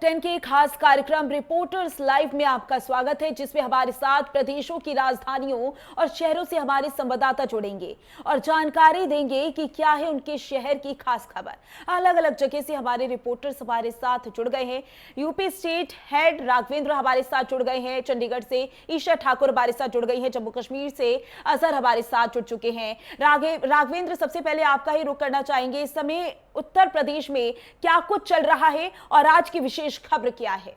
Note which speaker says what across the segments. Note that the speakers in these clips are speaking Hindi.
Speaker 1: 10 के खास कार्यक्रम रिपोर्टर्स लाइव में आपका स्वागत है, जिसमें हमारे साथ प्रदेशों की राजधानियों और शहरों से हमारे संवाददाता जुड़ेंगे और जानकारी देंगे कि क्या है उनके शहर की खास खबर। अलग अलग जगह से हमारे रिपोर्टर्स हमारे साथ जुड़ गए हैं। यूपी स्टेट हेड राघवेंद्र हमारे साथ जुड़ गए हैं, चंडीगढ़ से ईशा ठाकुर हमारे साथ जुड़ गई हैं, जम्मू कश्मीर से अजहर हमारे साथ जुड़ चुके हैं। राघवेंद्र, सबसे पहले आपका ही रुख करना चाहेंगे। इस समय उत्तर प्रदेश में क्या कुछ चल रहा है और आज की विशेष खबर क्या है?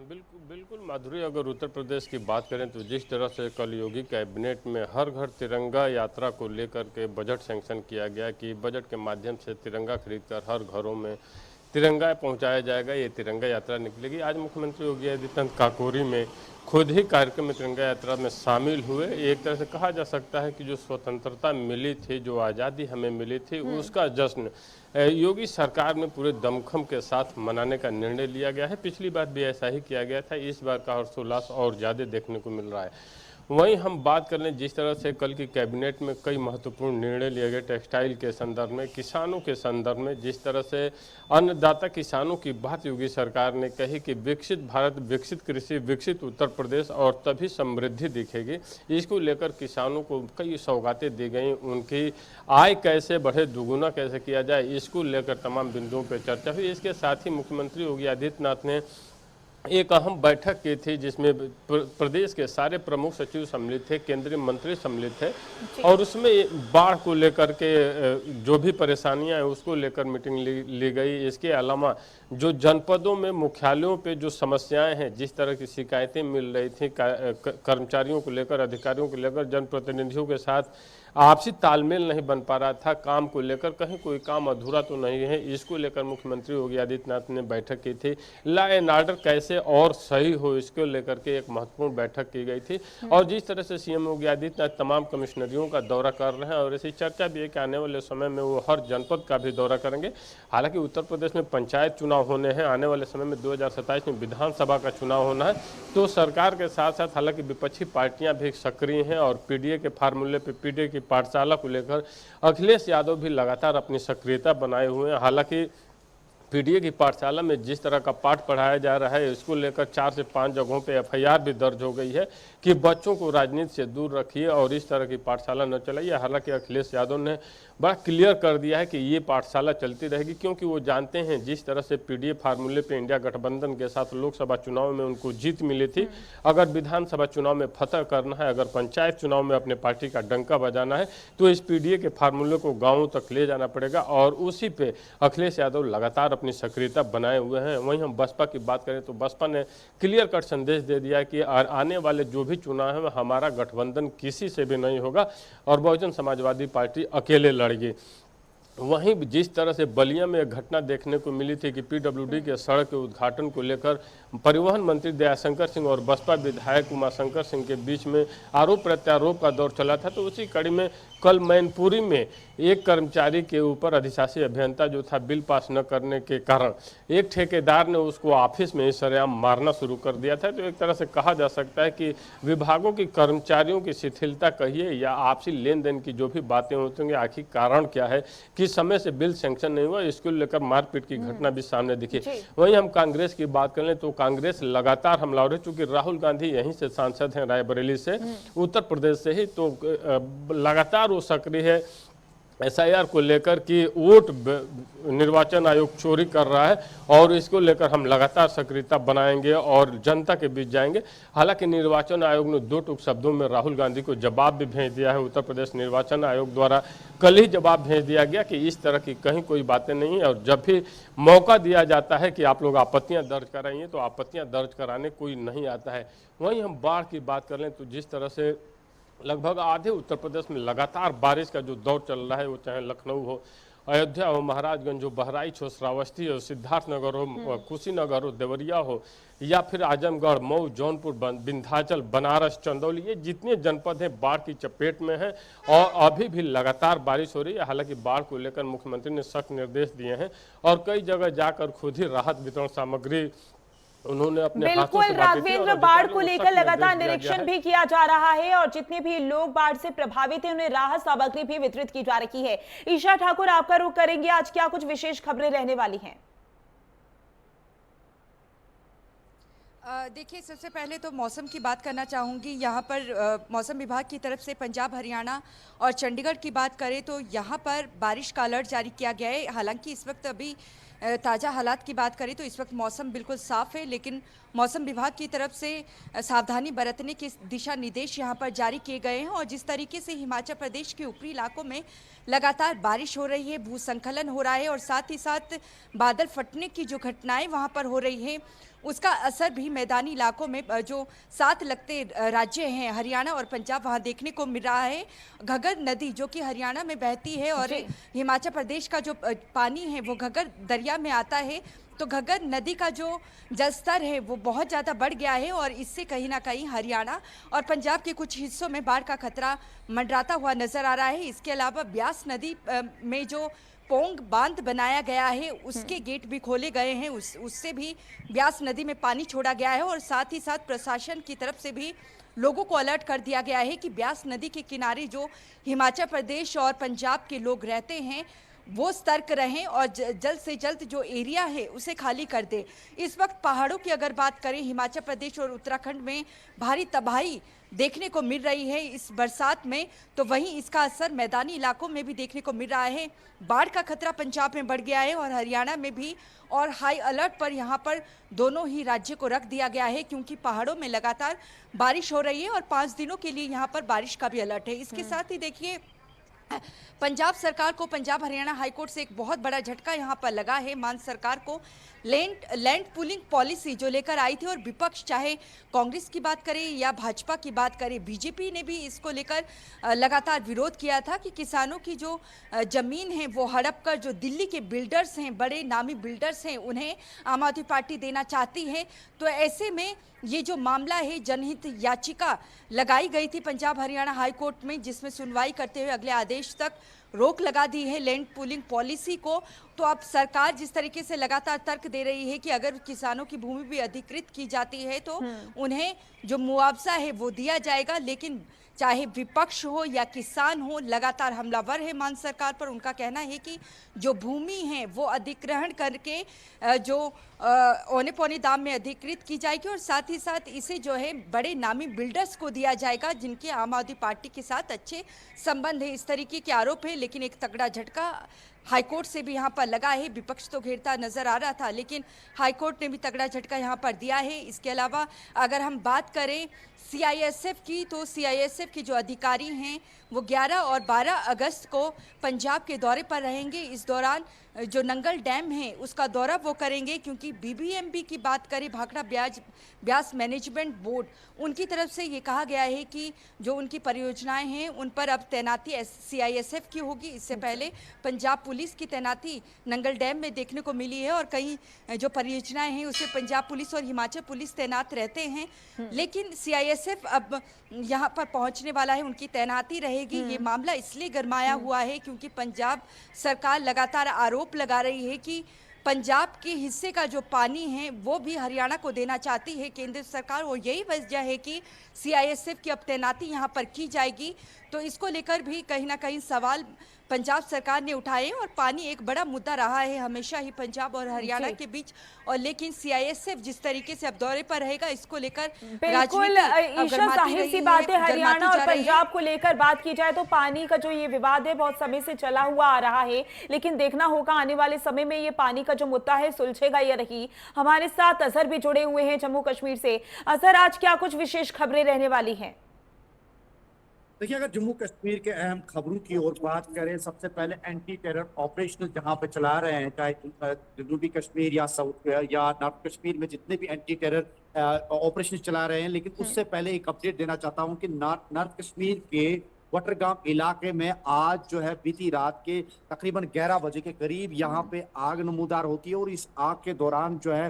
Speaker 2: बिल्कुल बिल्कुल माधुरी, अगर उत्तर प्रदेश की बात करें तो जिस तरह से कल योगी कैबिनेट में हर घर तिरंगा यात्रा को लेकर के बजट सैंक्शन किया गया कि बजट के माध्यम से तिरंगा खरीदकर हर घरों में तिरंगा पहुंचाया जाएगा, ये तिरंगा यात्रा निकलेगी। आज मुख्यमंत्री योगी आदित्यनाथ काकोरी में खुद ही कार्यक्रम में तिरंगा यात्रा में शामिल हुए। एक तरह से कहा जा सकता है कि जो स्वतंत्रता मिली थी, जो आज़ादी हमें मिली थी, उसका जश्न योगी सरकार में पूरे दमखम के साथ मनाने का निर्णय लिया गया है। पिछली बार भी ऐसा ही किया गया था, इस बार का हर्षोल्लास और ज़्यादा देखने को मिल रहा है। वहीं हम बात कर लें जिस तरह से कल की कैबिनेट में कई महत्वपूर्ण निर्णय लिए गए टेक्सटाइल के संदर्भ में, किसानों के संदर्भ में, जिस तरह से अन्नदाता किसानों की बात योगी सरकार ने कही कि विकसित भारत, विकसित कृषि, विकसित उत्तर प्रदेश और तभी समृद्धि दिखेगी। इसको लेकर किसानों को कई सौगातें दी गई, उनकी आय कैसे बढ़े, दुगुना कैसे किया जाए, इसको लेकर तमाम बिंदुओं पर चर्चा हुई। इसके साथ ही मुख्यमंत्री योगी आदित्यनाथ ने एक अहम बैठक की थी जिसमें प्रदेश के सारे प्रमुख सचिव सम्मिलित थे, केंद्रीय मंत्री सम्मिलित थे और उसमें बाढ़ को लेकर के जो भी परेशानियां हैं उसको लेकर मीटिंग ली गई। इसके अलावा जो जनपदों में मुख्यालयों पे जो समस्याएं हैं, जिस तरह की शिकायतें मिल रही थी कर्मचारियों को लेकर, अधिकारियों को लेकर, जनप्रतिनिधियों के साथ आपसी तालमेल नहीं बन पा रहा था, काम को लेकर कहीं कोई काम अधूरा तो नहीं है, इसको लेकर मुख्यमंत्री योगी आदित्यनाथ ने बैठक की थी। लॉ एंड ऑर्डर कैसे और सही हो, इसको लेकर के एक महत्वपूर्ण बैठक की गई थी। और जिस तरह से सीएम योगी आदित्यनाथ तमाम कमिश्नरियों का दौरा कर रहे हैं और ऐसी चर्चा भी है कि आने वाले समय में वो हर जनपद का भी दौरा करेंगे। हालांकि उत्तर प्रदेश में पंचायत चुनाव होने हैं, आने वाले समय में 2027 में विधानसभा का चुनाव होना है, तो सरकार के साथ साथ हालांकि विपक्षी पार्टियां भी सक्रिय हैं और पीडीए के फार्मूले पर, पीडीए की पाठशाला को लेकर अखिलेश यादव भी लगातार अपनी सक्रियता बनाए हुए हैं। हालांकि पीडीए की पाठशाला में जिस तरह का पाठ पढ़ाया जा रहा है, इसको लेकर 4 से 5 जगहों पे एफआईआर भी दर्ज हो गई है कि बच्चों को राजनीति से दूर रखिए और इस तरह की पाठशाला न चलाइए। हालांकि अखिलेश यादव ने बड़ा क्लियर कर दिया है कि ये पाठशाला चलती रहेगी, क्योंकि वो जानते हैं जिस तरह से पीडीए फार्मूले पे इंडिया गठबंधन के साथ लोकसभा चुनाव में उनको जीत मिली थी। अगर विधानसभा चुनाव में फतह करना है, अगर पंचायत चुनाव में अपने पार्टी का डंका बजाना है, तो इस पीडीए के फार्मूले को गाँवों तक ले जाना पड़ेगा और उसी पे अखिलेश यादव लगातार अपनी सक्रियता बनाए हुए हैं। वहीं हम बसपा की बात करें तो बसपा ने क्लियर कट संदेश दे दिया कि आने वाले जो भी चुनाव है हमारा गठबंधन किसी से भी नहीं होगा और बहुजन समाजवादी पार्टी अकेले लड़ेगी। वहीं जिस तरह से बलिया में एक घटना देखने को मिली थी कि पीडब्ल्यूडी के सड़क के उद्घाटन को लेकर परिवहन मंत्री दयाशंकर सिंह और बसपा विधायक उमाशंकर सिंह के बीच में आरोप प्रत्यारोप का दौर चला था, तो उसी कड़ी में कल मैनपुरी में एक कर्मचारी के ऊपर अधिशासी अभियंता जो था बिल पास न करने के कारण एक ठेकेदार ने उसको ऑफिस में ही सरेआम मारना शुरू कर दिया था। तो एक तरह से कहा जा सकता है कि विभागों की कर्मचारियों की शिथिलता कहिए या आपसी लेन देन की जो भी बातें होती होंगी, आखिर कारण क्या है कि समय से बिल सैंक्शन नहीं हुआ, इसको लेकर मारपीट की घटना भी सामने दिखी। वहीं हम कांग्रेस की बात कर लें तो कांग्रेस लगातार हमला हो रही, चूंकि राहुल गांधी यहीं से सांसद हैं, रायबरेली से, उत्तर प्रदेश से ही, तो लगातार वो सक्रिय है एसआईआर को लेकर कि वोट निर्वाचन आयोग चोरी कर रहा है और इसको लेकर हम लगातार सक्रियता बनाएंगे और जनता के बीच जाएंगे। हालांकि निर्वाचन आयोग ने 2 टूक शब्दों में राहुल गांधी को जवाब भी भेज दिया है। उत्तर प्रदेश निर्वाचन आयोग द्वारा कल ही जवाब भेज दिया गया कि इस तरह की कहीं कोई बातें नहीं है और जब भी मौका दिया जाता है कि आप लोग आपत्तियां दर्ज कराइए तो आपत्तियां दर्ज कराने कोई नहीं आता है। वहीं हम बाढ़ की बात कर लें तो जिस तरह से लगभग आधे उत्तर प्रदेश में लगातार बारिश का जो दौर चल रहा है, वो चाहे लखनऊ हो, अयोध्या हो, महाराजगंज हो, बहराइच हो, श्रावस्ती हो, सिद्धार्थनगर हो, कुशीनगर हो, देवरिया हो या फिर आजमगढ़, मऊ, जौनपुर, विंध्याचल, बनारस, चंदौली, ये जितने जनपद हैं बाढ़ की चपेट में हैं और अभी भी लगातार बारिश हो रही है। हालांकि बाढ़ को लेकर मुख्यमंत्री ने सख्त निर्देश दिए हैं और कई जगह जाकर खुद ही राहत वितरण सामग्री उन्होंने अपने हाथों
Speaker 1: बिल्कुल
Speaker 2: से घाटी थी और
Speaker 1: राघवेंद्र, बाढ़
Speaker 2: अधिकारियों
Speaker 1: को
Speaker 2: को
Speaker 1: लेकर
Speaker 2: सख्त
Speaker 1: लगातार
Speaker 2: निर्देश दिया गया
Speaker 1: निरीक्षण
Speaker 2: है।
Speaker 1: भी किया जा रहा है और जितने भी लोग बाढ़ से प्रभावित हैं उन्हें राहत सामग्री भी वितरित की जा रही है। ईशा ठाकुर, आपका रुख करेंगे, आज क्या कुछ विशेष खबरें रहने वाली हैं?
Speaker 3: देखिए, सबसे पहले तो मौसम की बात करना चाहूँगी। यहाँ पर मौसम विभाग की तरफ से पंजाब, हरियाणा और चंडीगढ़ की बात करें तो यहाँ पर बारिश का अलर्ट जारी किया गया है। हालांकि इस वक्त अभी ताज़ा हालात की बात करें तो इस वक्त मौसम बिल्कुल साफ़ है, लेकिन मौसम विभाग की तरफ से सावधानी बरतने के दिशा निर्देश यहाँ पर जारी किए गए हैं। और जिस तरीके से हिमाचल प्रदेश के ऊपरी इलाकों में लगातार बारिश हो रही है, भूस्खलन हो रहा है और साथ ही साथ बादल फटने की जो घटनाएं वहाँ पर हो रही हैं, उसका असर भी मैदानी इलाकों में जो साथ लगते राज्य हैं हरियाणा और पंजाब, वहाँ देखने को मिल रहा है। घग्गर नदी जो कि हरियाणा में बहती है और हिमाचल प्रदेश का जो पानी है वो घग्गर दरिया में आता है, तो घग्गर नदी का जो जलस्तर है वो बहुत ज़्यादा बढ़ गया है और इससे कहीं ना कहीं हरियाणा और पंजाब के कुछ हिस्सों में बाढ़ का खतरा मंडराता हुआ नजर आ रहा है। इसके अलावा ब्यास नदी में जो पोंग बांध बनाया गया है उसके गेट भी खोले गए हैं, उससे भी ब्यास नदी में पानी छोड़ा गया है और साथ ही साथ प्रशासन की तरफ से भी लोगों को अलर्ट कर दिया गया है कि ब्यास नदी के किनारे जो हिमाचल प्रदेश और पंजाब के लोग रहते हैं वो सतर्क रहें और जल्द से जल्द जो एरिया है उसे खाली कर दे। इस वक्त पहाड़ों की अगर बात करें, हिमाचल प्रदेश और उत्तराखंड में भारी तबाही देखने को मिल रही है इस बरसात में, तो वहीं इसका असर मैदानी इलाकों में भी देखने को मिल रहा है। बाढ़ का खतरा पंजाब में बढ़ गया है और हरियाणा में भी, और हाई अलर्ट पर यहाँ पर दोनों ही राज्य को रख दिया गया है क्योंकि पहाड़ों में लगातार बारिश हो रही है और 5 दिनों के लिए यहाँ पर बारिश का भी अलर्ट है। इसके साथ ही देखिए, पंजाब सरकार को पंजाब हरियाणा हाईकोर्ट से एक बहुत बड़ा झटका यहाँ पर लगा है। मान सरकार को लैंड पूलिंग पॉलिसी जो लेकर आई थी और विपक्ष चाहे कांग्रेस की बात करे या भाजपा की बात करे, बीजेपी ने भी इसको लेकर लगातार विरोध किया था कि किसानों की जो जमीन है वो हड़प कर जो दिल्ली के बिल्डर्स हैं, बड़े नामी बिल्डर्स हैं, उन्हें आम आदमी पार्टी देना चाहती है। तो ऐसे में ये जो मामला है, जनहित याचिका लगाई गई थी पंजाब हरियाणा हाई कोर्ट में, जिसमें सुनवाई करते हुए अगले आदेश तक रोक लगा दी है लैंड पूलिंग पॉलिसी को। तो अब सरकार जिस तरीके से लगातार तर्क दे रही है कि अगर किसानों की भूमि भी अधिकृत की जाती है तो उन्हें जो मुआवजा है वो दिया जाएगा, लेकिन चाहे विपक्ष हो या किसान हो लगातार हमलावर है मान सरकार पर। उनका कहना है कि जो भूमि है वो अधिग्रहण करके जो औने पौने दाम में अधिकृत की जाएगी और साथ ही साथ इसे जो है बड़े नामी बिल्डर्स को दिया जाएगा जिनके आम आदमी पार्टी के साथ अच्छे संबंध है। इस तरीके के आरोप है, लेकिन एक तगड़ा झटका हाईकोर्ट से भी यहाँ पर लगा है। विपक्ष तो घेरता नजर आ रहा था, लेकिन हाईकोर्ट ने भी तगड़ा झटका यहाँ पर दिया है। इसके अलावा अगर हम बात करें सीआईएसएफ की, तो सीआईएसएफ के जो अधिकारी हैं वो 11 और 12 अगस्त को पंजाब के दौरे पर रहेंगे। इस दौरान जो नंगल डैम है उसका दौरा वो करेंगे, क्योंकि बीबीएमबी की बात करें, भाखड़ा ब्यास मैनेजमेंट बोर्ड, उनकी तरफ से ये कहा गया है कि जो उनकी परियोजनाएं हैं उन पर अब तैनाती सीआईएसएफ की होगी। इससे पहले पंजाब पुलिस की तैनाती नंगल डैम में देखने को मिली है और कई जो परियोजनाएं हैं उसमें पंजाब पुलिस और हिमाचल पुलिस तैनात रहते हैं, लेकिन सीआईएसएफ अब यहाँ पर पहुँचने वाला है, उनकी तैनाती रहेगी। ये मामला इसलिए गरमाया हुआ है क्योंकि पंजाब सरकार लगातार आरोप लगा रही है कि पंजाब के हिस्से का जो पानी है वो भी हरियाणा को देना चाहती है केंद्र सरकार, और यही वजह है कि सीआईएसएफ की अब तैनाती यहाँ पर की जाएगी। तो इसको लेकर भी कहीं ना कहीं सवाल पंजाब सरकार ने उठाए और पानी एक बड़ा मुद्दा रहा है हमेशा ही पंजाब और हरियाणा के बीच, और लेकिन सीआईएसएफ जिस तरीके से अब दौरे पर रहेगा इसको लेकर
Speaker 1: बिल्कुल ईशा, जाहिर सी बात है हरियाणा और पंजाब को लेकर बात की जाए तो पानी का जो ये विवाद है बहुत समय से चला हुआ आ रहा है, लेकिन देखना होगा आने वाले समय में ये पानी का जो मुद्दा है सुलझेगा या नहीं। हमारे साथ अजहर भी जुड़े हुए हैं जम्मू कश्मीर से। अजहर, आज क्या कुछ विशेष खबरें रहने वाली हैं?
Speaker 4: देखिए, अगर जम्मू कश्मीर के अहम खबरों की ओर बात करें, सबसे पहले एंटी टेरर ऑपरेशन जहां पे चला रहे हैं, चाहे जनूबी कश्मीर या साउथ या नॉर्थ कश्मीर में जितने भी एंटी टेरर ऑपरेशन चला रहे हैं, लेकिन उससे पहले एक अपडेट देना चाहता हूं कि नॉर्थ कश्मीर के वटरगांव इलाके में आज जो है बीती रात के तकरीबन 11 बजे के करीब यहाँ पे आग नमूदार होती है और इस आग के दौरान जो है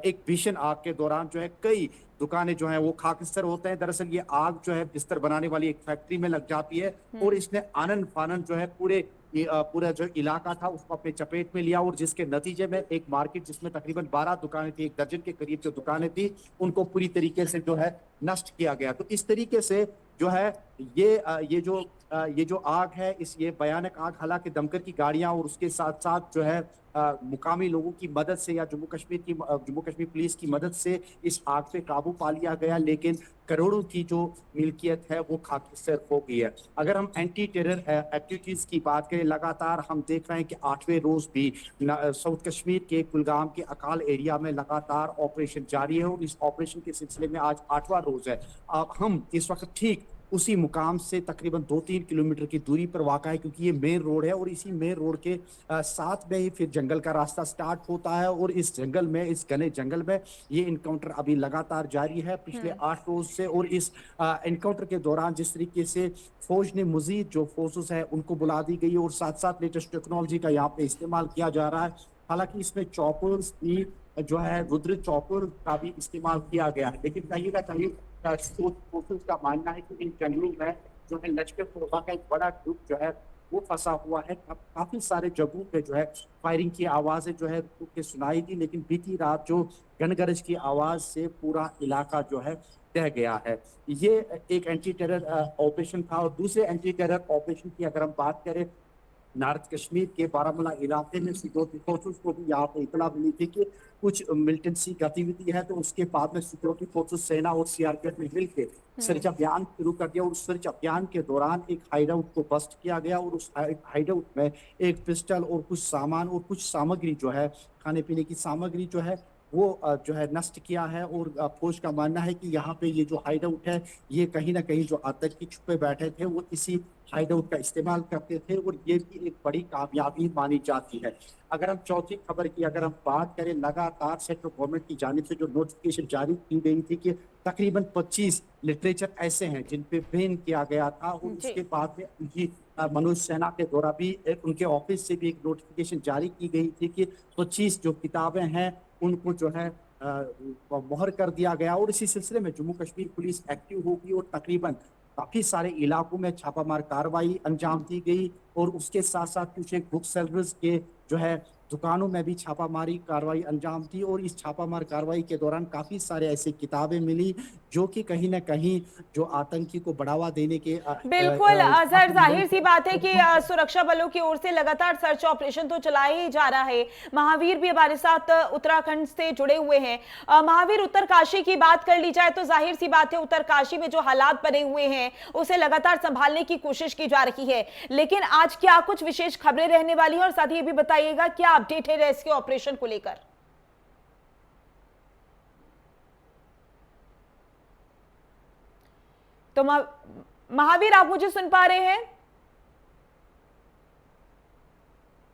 Speaker 4: एक भीषण आग के दौरान जो है कई दुकानें जो हैं वो खाकस्तर होते हैं। दरअसल ये आग जो है बिस्तर बनाने वाली एक फैक्ट्री में लग जाती है और इसने आनन फानन जो है पूरे पूरा जो इलाका था उसको अपने चपेट में लिया, और जिसके नतीजे में एक मार्केट जिसमें तकरीबन 12 दुकानें थी, एक दर्जन के करीब जो दुकानें थी, उनको पूरी तरीके से जो है नष्ट किया गया। तो इस तरीके से जो है ये जो आग है, ये भयानक आग, हालांकि दमकल की गाड़ियां और उसके साथ साथ जो है मुकामी लोगों की मदद से या जम्मू कश्मीर पुलिस की मदद से इस आग पे काबू पा लिया गया, लेकिन करोड़ों की जो मिल्कियत है वो खाक हो गई है। अगर हम एंटी टेरर एक्टिविटीज की बात करें, लगातार हम देख रहे हैं कि 8वें रोज भी साउथ कश्मीर के कुलगाम के अकाल एरिया में लगातार ऑपरेशन जारी है, और इस ऑपरेशन के सिलसिले में आज 8वां रोज है। अब हम इस वक्त ठीक उसी मुकाम से तकरीबन 2-3 किलोमीटर की दूरी पर वाक़ा है, क्योंकि ये मेन रोड है, और इसी मेन रोड के साथ में ही फिर जंगल का रास्ता स्टार्ट होता है, और इस जंगल में, इस घने जंगल में ये इनकाउंटर अभी लगातार जारी है पिछले 8 रोज से। और इस इनकाउंटर के दौरान जिस तरीके से फौज ने मजीद जो फोर्सेस है उनको बुला दी गई, और साथ साथ लेटेस्ट टेक्नोलॉजी का यहाँ पे इस्तेमाल किया जा रहा है। हालांकि इसमें चॉपर्स भी जो है, रुद्र चॉपर का भी इस्तेमाल किया गया है, लेकिन कहीं ना कहीं फोर्सेस का मानना है कि इन जंगलों में जो है लश्कर तोयबा का एक बड़ा ग्रुप जो है वो फंसा हुआ है। काफी सारे जगहों पे जो है फायरिंग की आवाजें जो है के सुनाई दी, लेकिन बीती रात जो गनगरज की आवाज से पूरा इलाका जो है दह गया है। ये एक एंटी टेरर ऑपरेशन था। और दूसरे एंटी टेरर ऑपरेशन की अगर हम बात करें, नॉर्थ कश्मीर के बारामूला इलाके में सिक्योरिटी फोर्सेस को भी यहाँ पे इतला मिली थी कि कुछ मिलिटेंसी गतिविधि है, तो उसके बाद में सिक्योरिटी फोर्सेस, सेना और सीआरपीएफ ने मिलकर सर्च अभियान शुरू कर दिया। और उस सर्च अभियान के दौरान एक हाइडआउट को बस्ट किया गया, और उस हाइडआउट में एक पिस्टल और कुछ सामान और कुछ सामग्री जो है, खाने पीने की सामग्री जो है वो जो है नष्ट किया है। और फौज का मानना है कि यहाँ पे ये जो हाइडआउट है, ये कहीं ना कहीं जो आतंकी छुपे बैठे थे वो इसी हाइडआउट का इस्तेमाल करते थे, और ये भी एक बड़ी कामयाबी मानी जाती है। अगर हम चौथी खबर की अगर हम बात करें, लगातार सेंट्रल गवर्नमेंट की जानिब से जो नोटिफिकेशन जारी की गई थी कि तकरीबन 25 लिटरेचर ऐसे हैं जिन पे बैन किया गया था, और उसके बाद में उनकी मनोज सिन्हा के द्वारा भी उनके ऑफिस से भी एक नोटिफिकेशन जारी की गई थी कि 25 जो किताबें हैं उनको जो है मोहर कर दिया गया। और इसी सिलसिले में जम्मू कश्मीर पुलिस एक्टिव होगी, और तकरीबन काफी सारे इलाकों में छापामार कार्रवाई अंजाम दी गई, और उसके साथ साथ कुछ एक बुक सेलर्स के जो है दुकानों में भी छापामारी कार्रवाई अंजाम दी। और इस छापामार कार्रवाई के दौरान काफी सारे ऐसी किताबें मिली जो कि कहीं ना कहीं जो आतंकी को बढ़ावा देने के
Speaker 1: बिल्कुल अजहर, जाहिर सी बात है कि सुरक्षा बलों की ओर से लगातार सर्च ऑपरेशन तो चलाया ही जा रहा है। महावीर भी हमारे साथ उत्तराखंड से जुड़े हुए हैं। महावीर, उत्तरकाशी की बात कर ली जाए तो जाहिर सी बात है उत्तरकाशी में जो हालात बने हुए हैं उसे लगातार संभालने की कोशिश की जा रही है, लेकिन आज क्या कुछ विशेष खबरें रहने वाली है, और साथ ही ये भी बताइएगा क्या अपडेट है रेस्क्यू ऑपरेशन को लेकर। तो महावीर, आप मुझे सुन पा रहे हैं?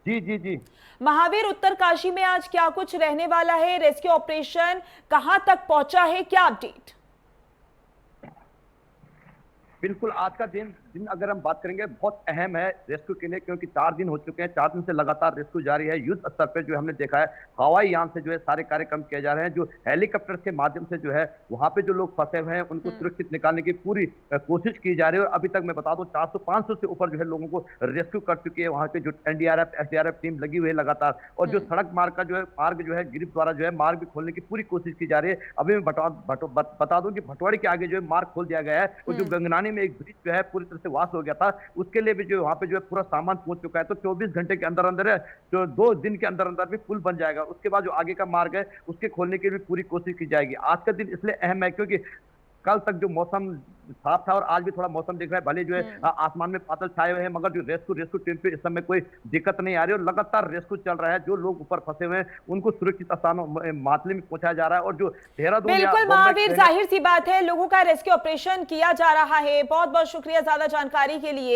Speaker 5: जी जी जी
Speaker 1: महावीर, उत्तरकाशी में आज क्या कुछ रहने वाला है, रेस्क्यू ऑपरेशन कहां तक पहुंचा है, क्या अपडेट?
Speaker 5: बिल्कुल, आज का दिन अगर हम बात करेंगे बहुत अहम है रेस्क्यू के लिए, क्योंकि 4 दिन हो चुके हैं। 4 दिन से लगातार रेस्क्यू जारी है। युद्ध स्तर पर जो हमने देखा है, हवाई यान से जो है सारे कार्यक्रम किए जा रहे हैं, जो हेलीकॉप्टर के माध्यम से जो है वहां पे जो लोग फंसे हुए हैं उनको सुरक्षित निकालने की पूरी कोशिश की जा रही है। और अभी तक मैं बता दूं 400-500 से ऊपर जो है लोगों को रेस्क्यू कर चुकी है। वहां पे जो एनडीआरएफ एसडीआरएफ टीम लगी हुई है लगातार, और जो सड़क मार्ग का जो है मार्ग जो है गिरिफ द्वारा जो है मार्ग भी खोलने की पूरी कोशिश की जा रही है। अभी मैं बता दूं कि भटवाड़ी के आगे जो है मार्ग खोल दिया गया है, और जो गंगनानी में एक ब्रिज जो है पूरी तरह से वास हो गया था, उसके लिए भी जो वहां पे जो है पूरा सामान पहुंच चुका है। तो 24 घंटे के अंदर अंदर है, जो 2 दिन के अंदर अंदर भी पुल बन जाएगा। उसके बाद जो आगे का मार्ग है उसके खोलने की भी पूरी कोशिश की जाएगी। आज का दिन इसलिए अहम है क्योंकि कल तक जो मौसम साफ था और आज भी थोड़ा मौसम दिख रहा है, भले जो है आसमान में बादल छाए हुए हैं, मगर जो रेस्क्यू टीम पे इस समय कोई दिक्कत नहीं आ रही, और लगातार रेस्क्यू चल रहा है। जो लोग ऊपर फंसे हुए हैं उनको सुरक्षित स्थानों मातली में पहुंचाया जा रहा है। और जो देहरादून,
Speaker 1: बिल्कुल महावीर, जाहिर सी बात है लोगों का रेस्क्यू ऑपरेशन किया जा रहा है। बहुत बहुत शुक्रिया ज्यादा जानकारी के लिए।